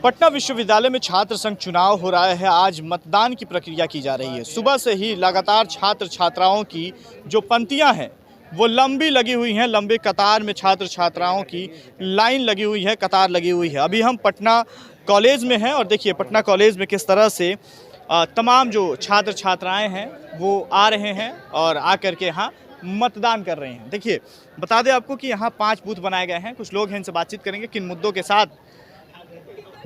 पटना विश्वविद्यालय में छात्र संघ चुनाव हो रहा है। आज मतदान की प्रक्रिया की जा रही है। सुबह से ही लगातार छात्र छात्राओं की जो पंक्तियां हैं वो लंबी लगी हुई हैं। लंबे कतार में छात्र छात्राओं की लाइन लगी हुई है, कतार लगी हुई है। अभी हम पटना कॉलेज में हैं और देखिए पटना कॉलेज में किस तरह से तमाम जो छात्र छात्राएं हैं वो आ रहे हैं और आकर के यहाँ मतदान कर रहे हैं। देखिए बता दें आपको कि यहाँ 5 बूथ बनाए गए हैं। कुछ लोग हैं, इनसे बातचीत करेंगे किन मुद्दों के साथ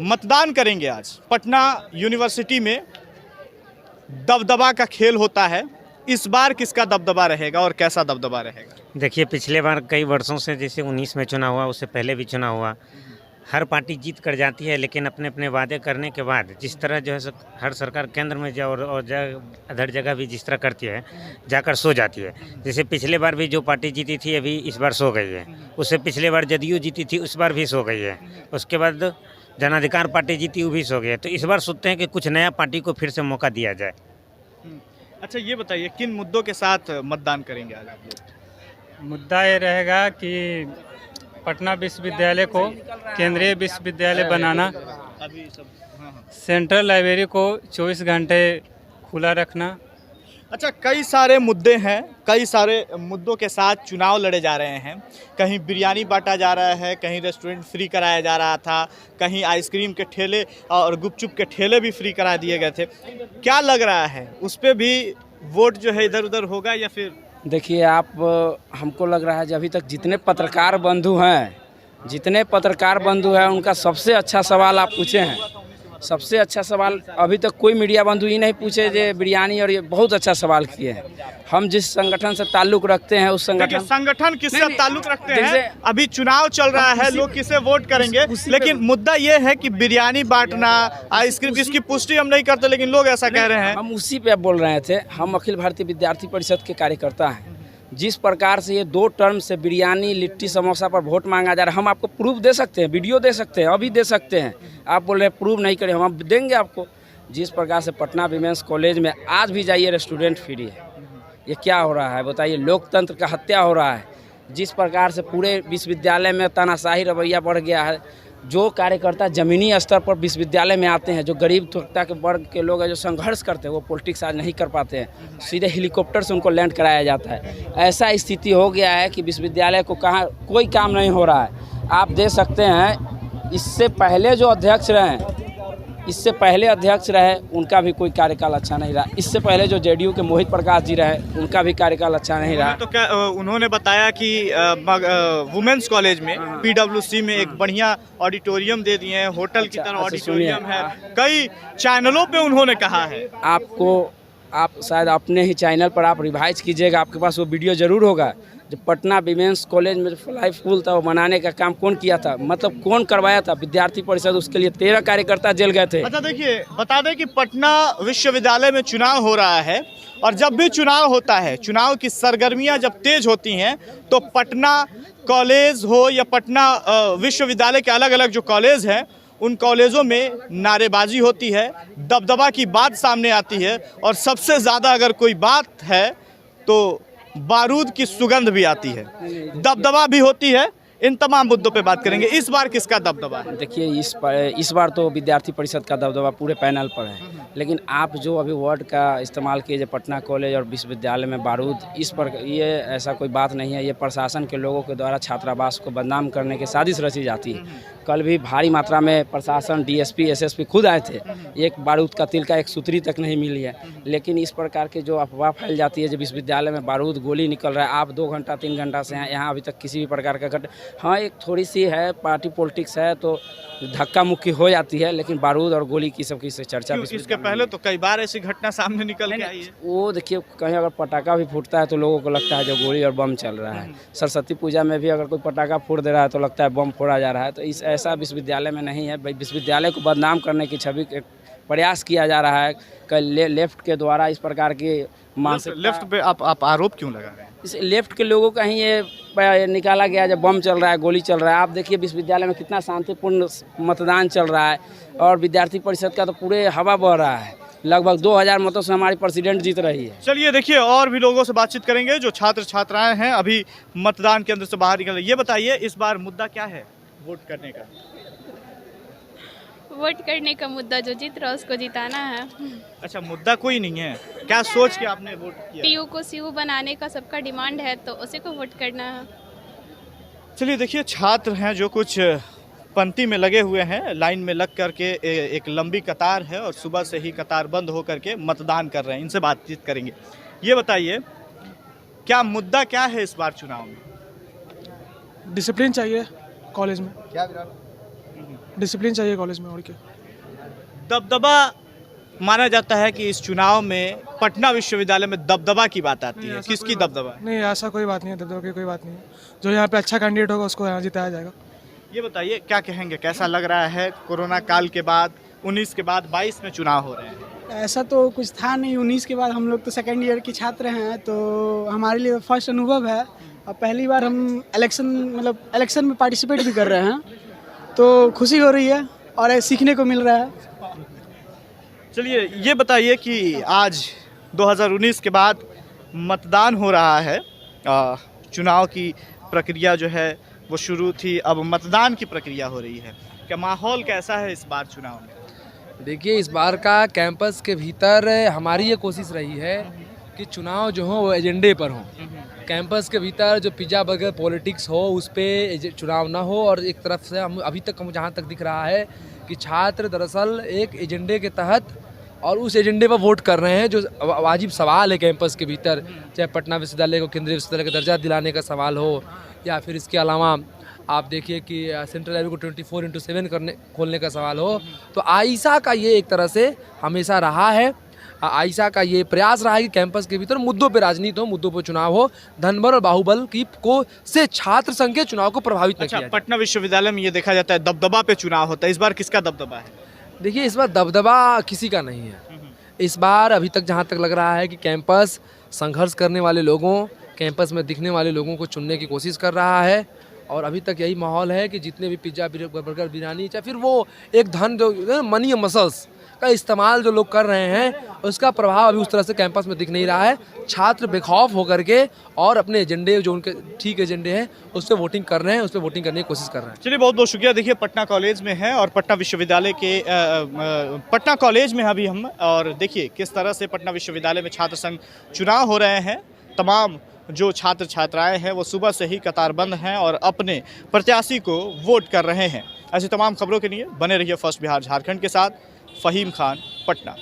मतदान करेंगे। आज पटना यूनिवर्सिटी में दबदबा का खेल होता है। इस बार किसका दबदबा रहेगा और कैसा दबदबा रहेगा? देखिए पिछले बार कई वर्षों से जैसे 19 में चुनाव हुआ, उससे पहले भी चुनाव हुआ, हर पार्टी जीत कर जाती है, लेकिन अपने अपने वादे करने के बाद जिस तरह जो है हर सरकार केंद्र में जाओ और अधर जगह भी जिस तरह करती है जाकर सो जाती है। जैसे पिछले बार भी जो पार्टी जीती थी अभी इस बार सो गई है, उससे पिछले बार जदयू जीती थी उस बार भी सो गई है, उसके बाद जन अधिकार पार्टी जीती वो भी सो गई है। तो इस बार सोचते हैं कि कुछ नया पार्टी को फिर से मौका दिया जाए। अच्छा ये बताइए किन मुद्दों के साथ मतदान करेंगे आज आप लोग? मुद्दा ये रहेगा कि पटना विश्वविद्यालय को केंद्रीय विश्वविद्यालय बनाना, अभी सब सेंट्रल लाइब्रेरी को 24 घंटे खुला रखना। अच्छा कई सारे मुद्दे हैं, कई सारे मुद्दों के साथ चुनाव लड़े जा रहे हैं। कहीं बिरयानी बांटा जा रहा है, कहीं रेस्टोरेंट फ्री कराया जा रहा था, कहीं आइसक्रीम के ठेले और गुपचुप के ठेले भी फ्री करा दिए गए थे। क्या लग रहा है उस पर भी वोट जो है इधर उधर होगा या फिर? देखिए आप, हमको लग रहा है कि अभी तक जितने पत्रकार बंधु हैं उनका सबसे अच्छा सवाल आप पूछे हैं। सबसे अच्छा सवाल अभी तक कोई मीडिया बंधु ही नहीं पूछे जो बिरयानी, और ये बहुत अच्छा सवाल किए हैं। हम जिस संगठन से ताल्लुक रखते हैं उस संगठन किससे ताल्लुक रखते हैं? अभी चुनाव चल रहा है, लोग किसे वोट करेंगे, लेकिन मुद्दा ये है कि बिरयानी बांटना, आइसक्रीम, जिसकी पुष्टि हम नहीं करते लेकिन लोग ऐसा कह रहे हैं। हम उसी पे बोल रहे थे। हम अखिल भारतीय विद्यार्थी परिषद के कार्यकर्ता हैं। जिस प्रकार से ये 2 टर्म से बिरयानी लिट्टी समोसा पर वोट मांगा जा रहा है, हम आपको प्रूफ दे सकते हैं, वीडियो दे सकते हैं, अभी दे सकते हैं। आप बोल रहे हैं प्रूफ नहीं करें, हम देंगे आपको। जिस प्रकार से पटना विमेंस कॉलेज में आज भी जाइए रेस्टोरेंट फ्री है। ये क्या हो रहा है बताइए? लोकतंत्र का हत्या हो रहा है। जिस प्रकार से पूरे विश्वविद्यालय में तानाशाही रवैया बढ़ गया है। जो कार्यकर्ता ज़मीनी स्तर पर विश्वविद्यालय में आते हैं, जो गरीब तबका के वर्ग के लोग हैं, जो संघर्ष करते हैं, वो पॉलिटिक्स आज नहीं कर पाते हैं। सीधे हेलीकॉप्टर से उनको लैंड कराया जाता है। ऐसा स्थिति हो गया है कि विश्वविद्यालय को कहाँ कोई काम नहीं हो रहा है। आप देख सकते हैं इससे पहले जो अध्यक्ष रहे उनका भी कोई कार्यकाल अच्छा नहीं रहा। इससे पहले जो जेडीयू के मोहित प्रकाश जी रहे उनका भी कार्यकाल अच्छा नहीं रहा। तो क्या उन्होंने बताया कि वुमेन्स कॉलेज में पीडब्ल्यूसी में एक बढ़िया ऑडिटोरियम दे दिए हैं, होटल की तरह ऑडिटोरियम है। कई चैनलों पे उन्होंने कहा है। आप शायद अपने ही चैनल पर आप रिवाइज कीजिएगा, आपके पास वो वीडियो जरूर होगा। जो पटना विमेंस कॉलेज में जो फ्लाई फूल था वो बनाने का काम कौन किया था, मतलब कौन करवाया था? विद्यार्थी परिषद। उसके लिए 13 कार्यकर्ता जेल गए थे। अच्छा देखिए बता दें कि पटना विश्वविद्यालय में चुनाव हो रहा है और जब भी चुनाव होता है, चुनाव की सरगर्मियां जब तेज होती हैं तो पटना कॉलेज हो या पटना विश्वविद्यालय के अलग अलग जो कॉलेज हैं उन कॉलेजों में नारेबाजी होती है, दबदबा की बात सामने आती है और सबसे ज़्यादा अगर कोई बात है तो बारूद की सुगंध भी आती है, दबदबा भी होती है। इन तमाम मुद्दों पे बात करेंगे। इस बार किसका दबदबा है? देखिए इस बार तो विद्यार्थी परिषद का दबदबा पूरे पैनल पर है। लेकिन आप जो अभी वर्ड का इस्तेमाल किए पटना कॉलेज और विश्वविद्यालय में बारूद, इस पर ये ऐसा कोई बात नहीं है। ये प्रशासन के लोगों के द्वारा छात्रावास को बदनाम करने की साजिश रची जाती है। कल भी भारी मात्रा में प्रशासन, डीएसपी, एसएसपी खुद आए थे। एक बारूद का तिल का एक सूतरी तक नहीं मिली है। लेकिन इस प्रकार के जो अफवाह फैल जाती है जब विश्वविद्यालय में बारूद गोली निकल रहा है, आप 2 घंटा 3 घंटा से यहाँ अभी तक किसी भी प्रकार का हाँ एक थोड़ी सी है पार्टी पॉलिटिक्स है तो धक्का मुक्की हो जाती है, लेकिन बारूद और गोली की सबकी से चर्चा। इसके पहले तो कई बार ऐसी घटना सामने निकल के आई है। वो देखिए कहीं अगर पटाखा भी फूटता है तो लोगों को लगता है जो गोली और बम चल रहा है। सरस्वती पूजा में भी अगर कोई पटाखा फूट दे रहा है तो लगता है बम फोड़ा जा रहा है। तो ऐसा विश्वविद्यालय में नहीं है। विश्वविद्यालय को बदनाम करने की छवि प्रयास किया जा रहा है। कल लेफ्ट के द्वारा इस प्रकार की लेफ्ट पे आप आरोप क्यों लगा रहे हैं? इस लेफ्ट के लोगों का ही ये निकाला गया जब बम चल रहा है, गोली चल रहा है। आप देखिए विश्वविद्यालय में कितना शांतिपूर्ण मतदान चल रहा है और विद्यार्थी परिषद का तो पूरे हवा बह रहा है। लगभग 2000 मतों से हमारी प्रेसिडेंट जीत रही है। चलिए देखिए और भी लोगों से बातचीत करेंगे जो छात्र छात्राएं हैं अभी मतदान केंद्र से बाहर निकल रहे। ये बताइए इस बार मुद्दा क्या है वोट करने का? वोट करने का मुद्दा जो जीत रहा है उसको जिताना है। अच्छा, मुद्दा कोई नहीं है, क्या सोच के आपने वोट किया? पीयू को सीयू बनाने का सबका डिमांड है तो उसी को वोट करना है। चलिए देखिए, छात्र हैं जो कुछ पंक्ति में लगे हुए हैं, लाइन में लग करके एक लंबी कतार है और सुबह से ही कतार बंद हो करके मतदान कर रहे हैं। इनसे बातचीत करेंगे। ये बताइए, क्या मुद्दा क्या है इस बार चुनाव में? डिसिप्लिन चाहिए कॉलेज में, क्या डिसिप्लिन चाहिए कॉलेज में और क्या। दबदबा माना जाता है कि इस चुनाव में पटना विश्वविद्यालय में दबदबा की बात आती है, किसकी दबदबा है? नहीं, ऐसा कोई बात नहीं है, दबदबा की कोई बात नहीं है। जो यहाँ पे अच्छा कैंडिडेट होगा उसको यहाँ जिताया जाएगा। ये बताइए, क्या कहेंगे, कैसा लग रहा है कोरोना काल के बाद, 19 के बाद 22 में चुनाव हो रहे हैं? ऐसा तो कुछ था नहीं, 19 के बाद हम लोग तो सेकेंड ईयर के छात्र हैं, तो हमारे लिए फर्स्ट अनुभव है। अब पहली बार हम इलेक्शन में पार्टिसिपेट भी कर रहे हैं, तो खुशी हो रही है और सीखने को मिल रहा है। चलिए ये बताइए कि आज 2019 के बाद मतदान हो रहा है, चुनाव की प्रक्रिया जो है वो शुरू थी, अब मतदान की प्रक्रिया हो रही है। क्या माहौल कैसा है इस बार चुनाव में? देखिए, इस बार का कैंपस के भीतर हमारी ये कोशिश रही है कि चुनाव जो हो वो एजेंडे पर हो। कैंपस के भीतर जो पिज्जा बर्गर पॉलिटिक्स हो उस पर चुनाव ना हो। और एक तरफ से हम अभी तक जहाँ तक दिख रहा है कि छात्र दरअसल एक एजेंडे के तहत और उस एजेंडे पर वोट कर रहे हैं। जो वाजिब सवाल है कैंपस के भीतर, चाहे पटना विश्वविद्यालय को केंद्रीय विश्वविद्यालय का दर्जा दिलाने का सवाल हो, या फिर इसके अलावा आप देखिए कि सेंट्रल लाइब्रेरी को 24/7 खोलने का सवाल हो, तो आइसा का ये एक तरह से हमेशा रहा है। आइसा का ये प्रयास रहा है कि कैंपस के भीतर मुद्दों पे राजनीति हो, मुद्दों पे चुनाव हो, धनबल और बाहुबल की को से छात्र संघ के चुनाव को प्रभावित न किया जाए। पटना विश्वविद्यालय में ये देखा जाता है दबदबा पे चुनाव होता है, इस बार किसका दबदबा है? देखिए, इस बार दबदबा किसी का नहीं है। इस बार अभी तक जहाँ तक लग रहा है कि कैंपस संघर्ष करने वाले लोगों, कैंपस में दिखने वाले लोगों को चुनने की कोशिश कर रहा है। और अभी तक यही माहौल है कि जितने भी पिज्ज़ा बर्गर बिरयानी, चाहे फिर वो एक धन जो मनी मसल्स का इस्तेमाल जो लोग कर रहे हैं, उसका प्रभाव अभी उस तरह से कैंपस में दिख नहीं रहा है। छात्र बेखौफ होकर के और अपने एजेंडे जो उनके ठीक एजेंडे हैं उस पर वोटिंग कर रहे हैं, उस पर वोटिंग करने की कोशिश कर रहे हैं। चलिए, बहुत बहुत शुक्रिया। देखिए, पटना कॉलेज में है और पटना विश्वविद्यालय के पटना कॉलेज में अभी हम, और देखिए किस तरह से पटना विश्वविद्यालय में छात्र संघ चुनाव हो रहे हैं। तमाम जो छात्र छात्राएं हैं वो सुबह से ही कतारबंद हैं और अपने प्रत्याशी को वोट कर रहे हैं। ऐसी तमाम खबरों के लिए बने रहिए फर्स्ट बिहार झारखंड के साथ। फ़हीम खान, पटना।